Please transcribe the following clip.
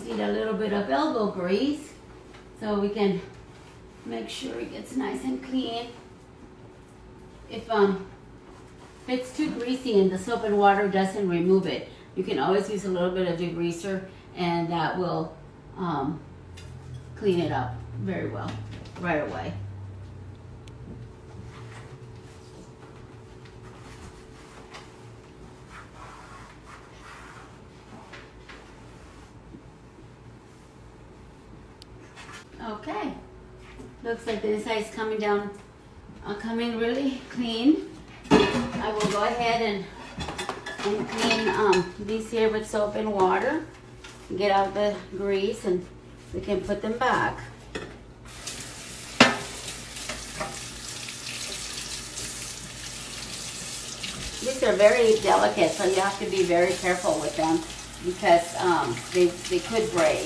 just need a little bit of elbow grease so we can make sure it gets nice and clean. If it's too greasy and the soap and water doesn't remove it, you can always use a little bit of degreaser and that will clean it up very well right away. Okay, looks like the inside is coming down, coming really clean. I will go ahead and clean these here with soap and water. Get out the grease and we can put them back. These are very delicate, so you have to be very careful with them because they could break.